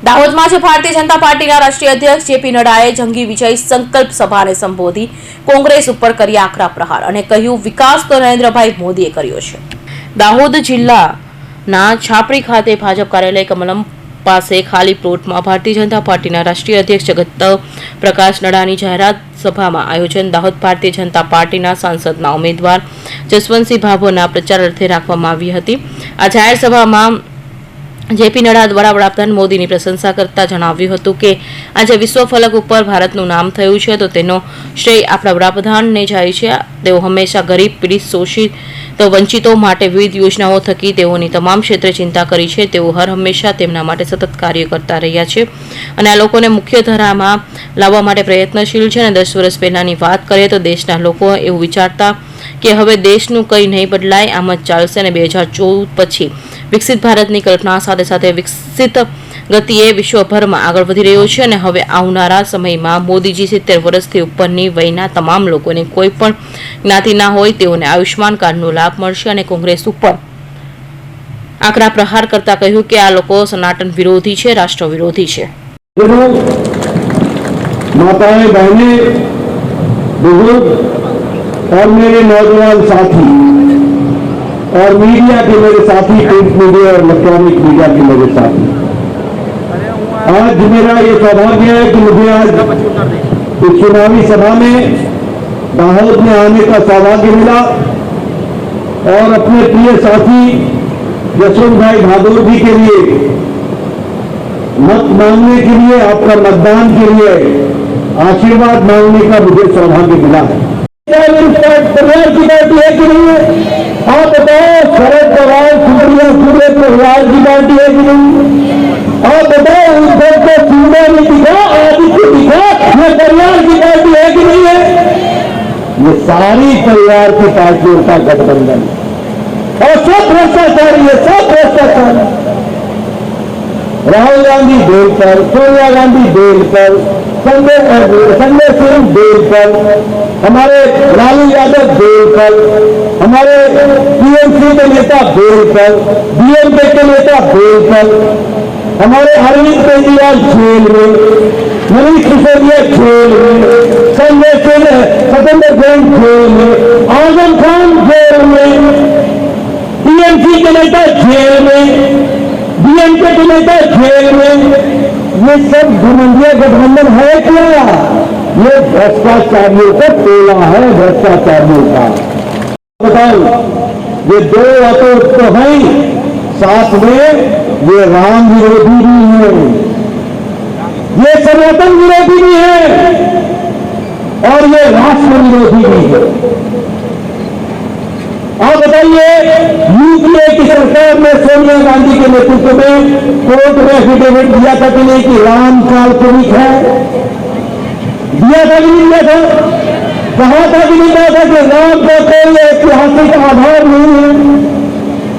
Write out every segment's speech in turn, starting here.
દાહોદમાં આજે ભારતીય જનતા પાર્ટીના રાષ્ટ્રીય અધ્યક્ષ જેપી નડ્ડાએ જંગી વિજય સંકલ્પ સભાને સંબોધી કોંગ્રેસ ઉપર કર્યા આકરા પ્રહાર અને કહ્યું વિકાસ તો નરેન્દ્રભાઈ મોદીએ કર્યો છે। દાહોદ જિલ્લાના છાપરી ખાતે ભાજપ કાર્યાલય કમલમ પાસે ખાલી પ્લોટમાં ભારતીય જનતા પાર્ટીના રાષ્ટ્રીય અધ્યક્ષ જગત પ્રકાશ નડ્ડાની જાહેરાત સભામાં આયોજન દાહોદ ભારતીય જનતા પાર્ટીના સાંસદના ઉમેદવાર જસવંતસિંહ ભાભોરના પ્રચાર અર્થે રાખવામાં આવી હતી। આ જાહેર સભામાં જેપી નડ્ડા દ્વારા વડાપ્રધાન મોદીની પ્રશંસા કરતા જણાવ્યું હતું કે આજે વિશ્વ ફલક ઉપર ભારતનું નામ થયું છે તો તેનો શ્રેય આપણા વડાપ્રધાનને જાય છે। તેઓ હંમેશા ગરીબ, પીડિત, શોષિત વંચિતો માટે વિવિધ યોજનાઓ થકી તેઓની તમામ ક્ષેત્રે ચિંતા કરી છે। તેઓ હંમેશા તેમના માટે સતત કાર્ય કરતા રહ્યા છે અને આ લોકોને મુખ્ય ધારામાં લાવવા માટે પ્રયત્નશીલ છે। અને 10 વર્ષ પહેલાની વાત કરીએ તો દેશના લોકો એવું વિચારતા કે હવે દેશનું કંઈ નહીં બદલાય, આમ જ ચાલશે અને 2014 પછી વિકસિત ભારતની કલ્પના સાથે સાથે વિકસિત ગતિએ વિશ્વભરમાં આગળ વધી રહ્યો છે અને હવે આવનારા સમયમાં મોદીજી 70 વર્ષથી ઉપરની વયના તમામ લોકોને કોઈ પણ જ્ઞાતિના હોય તેઓને આયુષ્માન કાર્ડનો લાભ મળશે અને કોંગ્રેસ ઉપર આકરા પ્રહાર કરતા કહ્યું કે આ લોકો સનાતન વિરોધી છે, રાષ્ટ્ર વિરોધી છે। माताएं, बहनें, बुजुर्ग और मेरे नौजवान साथी और मीडिया के मेरे साथी, प्रिंट मीडिया और इलेक्ट्रॉनिक मीडिया के मेरे साथी, आज मेरा ये सौभाग्य है कि मुझे आज इस चुनावी सभा में दाहोद में आने का सौभाग्य मिला और अपने प्रिय साथी जसवंत भाई भादुर जी के लिए मत मांगने के लिए, आपका मतदान के लिए आशीर्वाद मांगने का मुझे सौभाग्य मिला है। परिवार की पार्टी है कि नहीं है? आप बताओ, शरद पवार सुप्रिया सुरे परिवार की पार्टी है कि नहीं? आप बताओ, उद्धव को सूबा में दिखा, आदित्य दिखा, ये परिवार की पार्टी है कि नहीं है? ये सारी परिवार की पार्टियों का गठबंधन और सब भ्रष्टाचारी है, सब भ्रष्टाचारी। राहुल गांधी बेल पर, सोनिया गांधी बेल पर, संजय सिंह बेल पर, हमारे लालू यादव बेल पर, हमारे टीएमसी के नेता बेल पर, डीएमके के नेता बेल पर, हमारे अरविंद केजरीवाल जेल में, मनीष सिसोदिया जेल में, संजय सिंह सत्येंद्र जैन जेल में, आजम खान जेल में, टीएमसी के नेता जेल में, डीएमके के नेता जेल में। ये सब घमंडिया गठबंधन है क्या? ये भ्रष्टाचारियों का टोला है, भ्रष्टाचारियों का। बताओ, ये दो बातें तो हैं, साथ में ये राम विरोधी भी है, ये सनातन विरोधी भी है और ये राष्ट्र विरोधी भी है। आप बताइए, यूपीए की सरकार में सोनिया गांधी के नेतृत्व में कोर्ट में एफिडेविट दिया था कि नहीं कि राम काल्पनिक है? दिया था कि नहीं दिया था? कहा था कि नहीं कहा था कि राम का कोई ऐतिहासिक आधार नहीं है?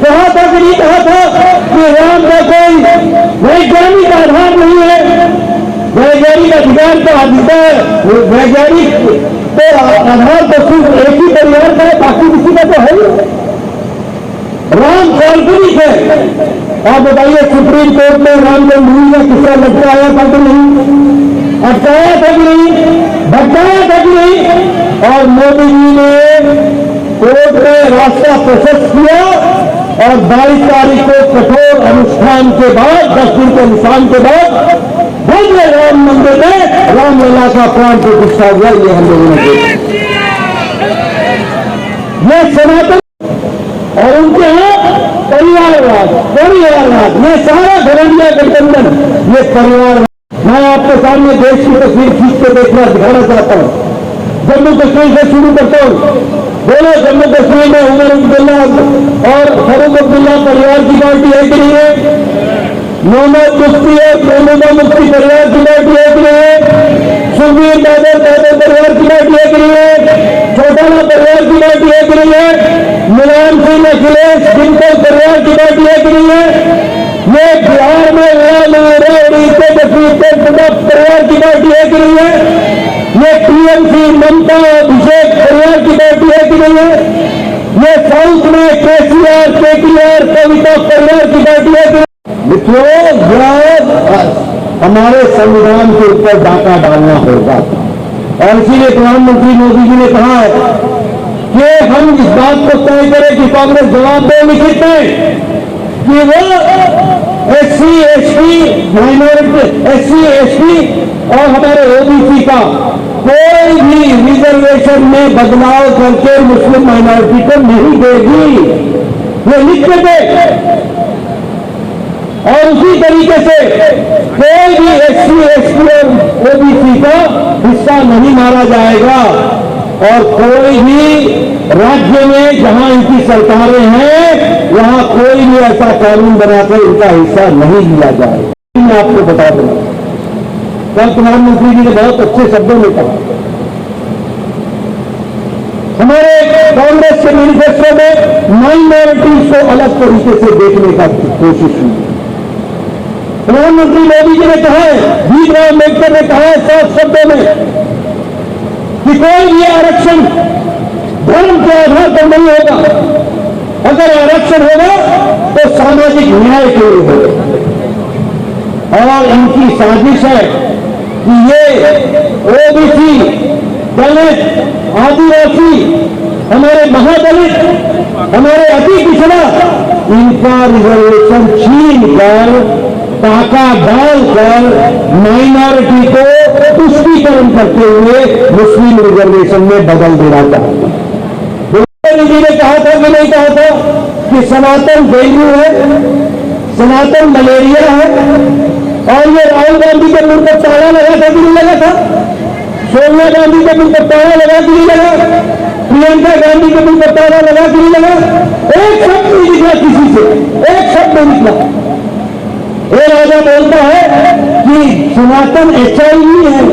कहा था कि नहीं कहा था कि राम का कोई वैज्ञानिक आधार नहीं है? वैज्ञानिक अधिकार का अधिकार, वैज्ञानिक तो आधार तो सिर्फ एक ही परिवार का है, बाकी किसी का तो है। राम काल्पनिक है। आप बताइए, सुप्रीम कोर्ट में राम जन्मभूमि का किस्सा लटकाया था कि नहीं? अटकाया था कि नहीं? भटकाया था कि नहीं? और मोदी जी ने कोर्ट में रास्ता प्रशस्त किया और 22 तारीख को कठोर अनुष्ठान के बाद, 10 दिन के अनुष्ठान के बाद भव्य राम मंदिर में रामलला का प्राण प्रतिष्ठा हुआ। ये हम लोगों ने देखा। ये सनातन और उनके यहाँ परिवारवाद, ये सारा घरंडिया गठबंधन, ये परिवार। मैं आपके सामने देश की तस्वीर खींच के दिखाना चाहता हूँ। जम्मू कश्मीर से शुरू करता हूँ। बोलो, जम्मू कश्मीर में उमर अब्दुल्ला और फरूक अब्दुल्ला परिवार की पार्टी है कि नहीं है? मोहम्मद मुफ्ती है, महबूबा मुफ्ती परिवार की पार्टी है कि नहीं है? सुखबीर बादल परिवार की पार्टी है कि नहीं है? चौटाला परिवार की पार्टी है कि नहीं है? मुलायम सिंह अखिलेश जिनको परिवार की पार्टी है कि नहीं है? ये बिहार में परिवार की पार्टी है कि नहीं है? ये टीएमसी ममता अभिषेक परिवार की पार्टी है कि नहीं है? ये साउथ में केसीआर, केटीआर, कविता परिवार की पार्टी है कि? मित्रों, हमारे संविधान के ऊपर डाका डालना होगा। और इसीलिए प्रधानमंत्री मोदी जी ने कहा है कि हम इस बात को तय करें कि कांग्रेस जवाब दे लिखित में कि वो SC ST minority, SC ST और हमारे OBC का कोई भी रिजर्वेशन में बदलाव करके मुस्लिम माइनॉरिटी को नहीं देगी, ये लिख के दे। और उसी तरीके से कोई भी SC ST और OBC का हिस्सा नहीं मारा जाएगा और कोई भी राज्य में जहां इनकी सरकारें हैं वहां कोई भी ऐसा कानून बनाकर इनका हिस्सा नहीं लिया जाएगा। मैं आपको बता दूं, कल प्रधानमंत्री जी ने बहुत अच्छे शब्दों में कहा, हमारे कांग्रेस के मैनिफेस्टो में माइनॉरिटीज को अलग तरीके से देखने का कोशिश हुई। प्रधानमंत्री मोदी जी ने कहा है, भीमराव अम्बेडकर ने कहा है साफ शब्दों में कि कोई भी आरक्षण धर्म के आधार पर नहीं होगा, अगर आरक्षण होगा तो सामाजिक न्याय के लिए होगा। और इनकी साजिश है कि ये OBC, दलित, आदिवासी, हमारे महादलित, हमारे अति पिछड़ा, इनका रिजर्वेशन छीन कर टाका डालकर माइनॉरिटी को तुष्टीकरण करते हुए मुस्लिम रिजर्वेशन में बदल देना चाहते हैं। जी ने कहा था कि नहीं कहा था कि सनातन डेंगू है, सनातन मलेरिया है, और ये राहुल गांधी के मुंह पर ताला लगा था कि नहीं लगा था, सोनिया गांधी के मुंह पर ताला लगा कि नहीं लगा, प्रियंका गांधी के मुंह पर ताला लगा कि नहीं लगा, एक शब्द नहीं निकला किसी से, एक शब्द नहीं निकला। ये राजा बोलता है कि सनातन HIV है,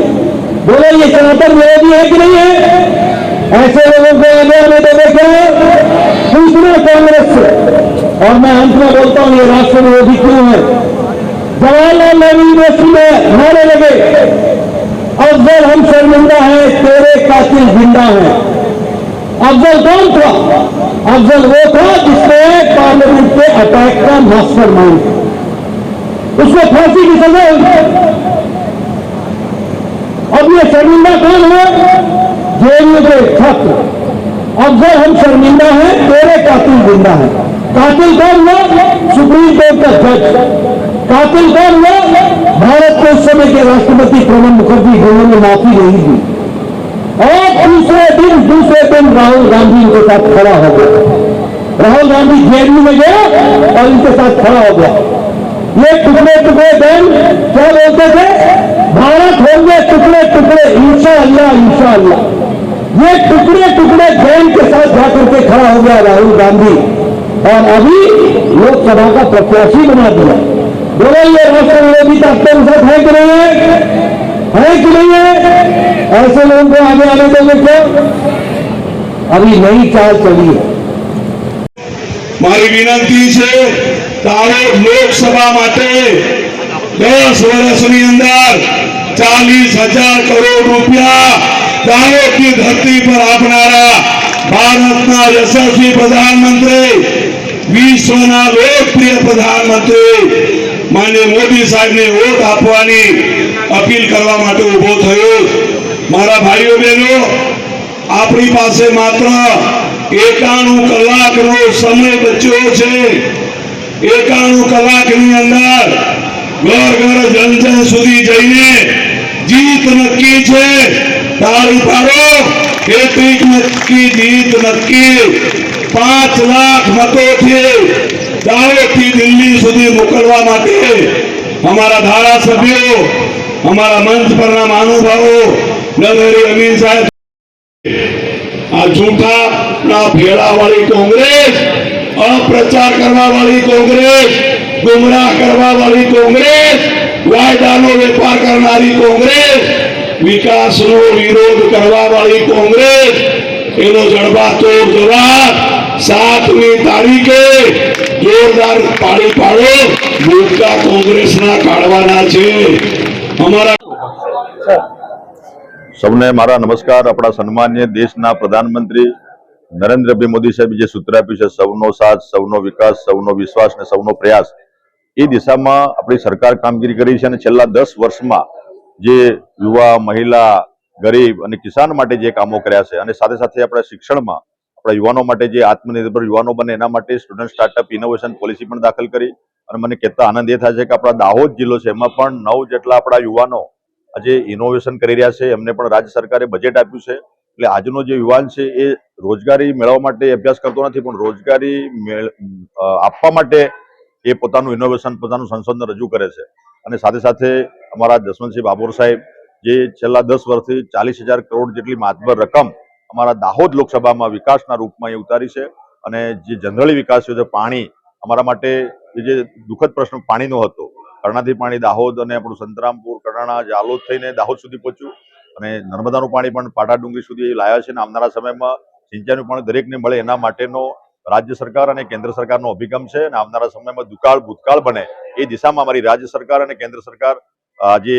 बोले ये सनातन विरोधी है कि नहीं है? ऐसे लोगों को आगे आने देवे क्या पूछना कांग्रेस से। और मैं अंत में बोलता हूं ये राष्ट्र विरोधी क्यों है? जवाहरलाल नेहरू यूनिवर्सिटी में नारे लगे, अफजल हम शर्मिंदा हैं, तेरे कातिल जिंदा हैं। अफजल कौन था? अफजल वो था जिसने पार्लियामेंट के अटैक का मास्टरमाइंड, उसको फांसी की सजा हुई। अब ये शर्मिंदा कौन है? जेएनयू के छात्र। अफजल हम शर्मिंदा हैं, तेरे कातिल जिंदा है। कातिल कौन हुआ? सुप्रीम कोर्ट का जज। कातिल कौन हुआ? भारत के उस समय के राष्ट्रपति प्रणब मुखर्जी जिन्होंने माफी नहीं दी। और दूसरे दिन राहुल गांधी इनके साथ खड़ा हो गया। राहुल गांधी जेएनयू में गया और इनके साथ खड़ा हो गया। ये टुकड़े टुकड़े देन क्या बोलते थे? भारत होंगे टुकड़े टुकड़े, इंशाअल्लाह इंशाअल्लाह। ये टुकड़े टुकड़े देन के साथ जाकर के खड़ा हो गया राहुल गांधी और अभी लोकसभा का प्रत्याशी बना दिया। बोले ये राष्ट्र विरोधी ताकतों के साथ है कि नहीं है कि नहीं है? ऐसे लोगों को आगे आने देंगे क्या? अभी नई चाल चली है। મારી વિનંતી છે દાહોદ લોકસભા માટે 10 વર્ષની અંદર 40,000 કરોડ રૂપિયા દાહોદની ધરતી પર આપનારા ભારતના યશસ્વી પ્રધાનમંત્રી, વિશ્વના લોકપ્રિય પ્રધાનમંત્રી માનનીય મોદી સાહેબને વોટ આપવાની અપીલ કરવા માટે ઉભો થયો। મારા ભાઈઓ બહેનો, આપણી પાસે માત્ર 91 કલાકનો સમય બચ્યો છે। 91 કલાકની અંદર ઘર ઘર જન જન સુધી જઈને જીત નક્કી છે। તાળી પાડો, કેટલીક નક્કી જીત નક્કી। 5 લાખ મતોથી દાહોદથી દિલ્હી સુધી મોકલવા માટે અમારા ધારાસભ્યો, અમારા મંચ પરના મહાનુભાવો, નગરી અમીન સાહેબ, આ झूठा ना भेड़ा वाली कांग्रेस, अप्रचार करवा वाली कांग्रेस, गुमराह करवा वाली कांग्रेस, वायदानो व्यापार करनारी कांग्रेस, विकास नो विरोध करवा वाली कांग्रेस, एनो जड़बातोड़ जवाब 7મી તારીખે जोरदार पाड़ी पाड़ो भूतका कांग्रेस ना काढ़वाना छे। हमारा સૌને મારા નમસ્કાર। આપણા સન્માનીય દેશના પ્રધાનમંત્રી નરેન્દ્રભાઈ મોદી સાહેબે જે સૂત્ર આપ્યું છે, સૌનો સાથ, સૌનો વિકાસ, સૌનો વિશ્વાસ ને સૌનો પ્રયાસ, એ દિશામાં આપણી સરકાર કામગીરી કરી છે અને છેલ્લા 10 વર્ષમાં જે યુવા, મહિલા, ગરીબ અને કિસાન માટે જે કામો કર્યા છે અને સાથે સાથે આપણા શિક્ષણમાં આપણા યુવાનો માટે જે આત્મનિર્ભર યુવાનો બને એના માટે સ્ટુડન્ટ સ્ટાર્ટઅપ ઇનોવેશન પોલિસી પણ દાખલ કરી. અને મને કહેતા આનંદ એ થાય છે કે આપણા દાહોદ જિલ્લો છે એમાં પણ 9 જેટલા આપણા યુવાનો આજે ઇનોવેશન કરી રહ્યા છે. એમને પણ રાજ્ય સરકારે બજેટ આપ્યું છે. એટલે આજનો જે યુવાન છે એ રોજગારી મેળવવા માટે અભ્યાસ કરતો નથી, પણ રોજગારી આપવા માટે એ પોતાનું ઇનોવેશન, પોતાનું સંશોધન રજૂ કરે છે. અને સાથે સાથે અમારા જસવંતસિંહ ભાભોર સાહેબ જે છેલ્લા 10 વર્ષથી 40,000 કરોડ જેટલી માતબર રકમ અમારા દાહોદ લોકસભામાં વિકાસના રૂપમાં એ ઉતારી છે. અને જે જનરલી વિકાસ છે, પાણી અમારા માટે જે દુઃખદ પ્રશ્ન પાણીનો હતો, કરણાથી પાણી દાહોદ અને આપણું સંતરામપુર, કરણા, જાલોદ થઈને દાહોદ સુધી પહોંચ્યું અને નર્મદાનું પાણી પણ પાટા ડુંગરી સુધી લાવ્યા છે. અને આવનારા સમયમાં સિંચાઈનું પાણી દરેકને મળે એના માટેનો રાજ્ય સરકાર અને કેન્દ્ર સરકારનો અભિગમ છે. અને આવનારા સમયમાં દુકાળ ભૂતકાળ બને એ દિશામાં અમારી રાજ્ય સરકાર અને કેન્દ્ર સરકાર આજે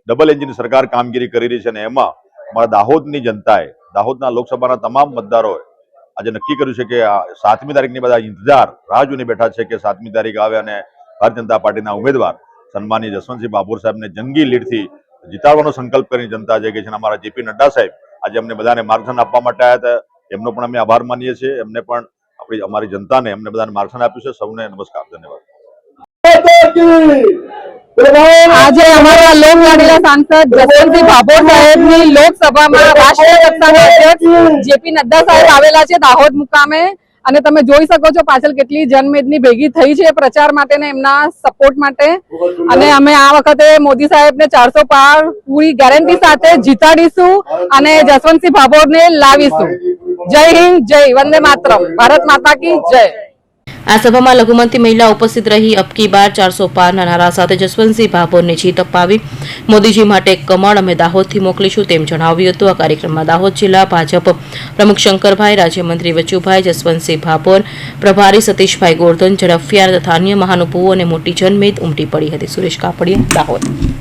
ડબલ એન્જિન સરકાર કામગીરી કરી રહી છે. અને એમાં અમારા દાહોદની જનતાએ, દાહોદના લોકસભાના તમામ મતદારોએ આજે નક્કી કર્યું છે કે 7મી તારીખની બધા ઇંતજાર રાહ જોઈને બેઠા છે કે 7મી તારીખ આવે અને ભારતીય જનતા પાર્ટીના ઉમેદવાર સન્માનીય જસવંતસિંહ ભાભોર સાહેબને જંગી લીડથી જીતાડવાનો સંકલ્પ કરીને જનતા જે કે છે. અમારા જેપી નડ્ડા સાહેબ આજે અમને બધાને માર્ગદર્શન આપવા માટે આવ્યા હતા. એમનો પણ અમે આભાર માનીએ છીએ. એમને પણ અમારી જનતાને, અમને બધાને માર્ગદર્શન આપ્યું છે. સૌને નમસ્કાર, ધન્યવાદ. આજે અમારા લોકલાડીલા સાંસદ જસવંતસિંહ ભાભોર સાહેબની લોકસભામાં રાષ્ટ્રીય કક્ષાના અધ્યક્ષ જેપી નડ્ડા સાહેબ આવેલા છે દાહોદ મુકામે. અને તમે જોઈ શકો છો પાછળ કેટલી જનમેદની ભેગી થઈ છે પ્રચાર માટે ને એમના સપોર્ટ માટે. અને અમે આ વખતે મોદી સાહેબને 400 પાર પૂરી ગેરંટી સાથે જીતાડીશું અને જસવંતસિંહ ભાભોરને લાવીશું. જય હિન્દ, જય વંદે માતરમ, ભારત માતા કી જય. આ સભામાં લઘુમતી મહિલા ઉપસ્થિત રહી અબકી બાર 400 પારના નારા સાથે જસવંતસિંહ ભાભોરને જીત અપાવી. મોદીજી માટે એક કમળ અમે દાહોદથી મોકલીશું તેમ જણાવ્યું હતું. આ કાર્યક્રમમાં દાહોદ જિલ્લા ભાજપ પ્રમુખ શંકરભાઈ, રાજ્યમંત્રી વચુભાઈ, જસવંતસિંહ ભાભોર, પ્રભારી સતીશભાઈ ગોરધન, ઝડફિયાર તથા અન્ય મહાનુભાવો અને મોટી જનમેદ ઉમટી પડી હતી. સુરેશ કાપડિયા, દાહોદ.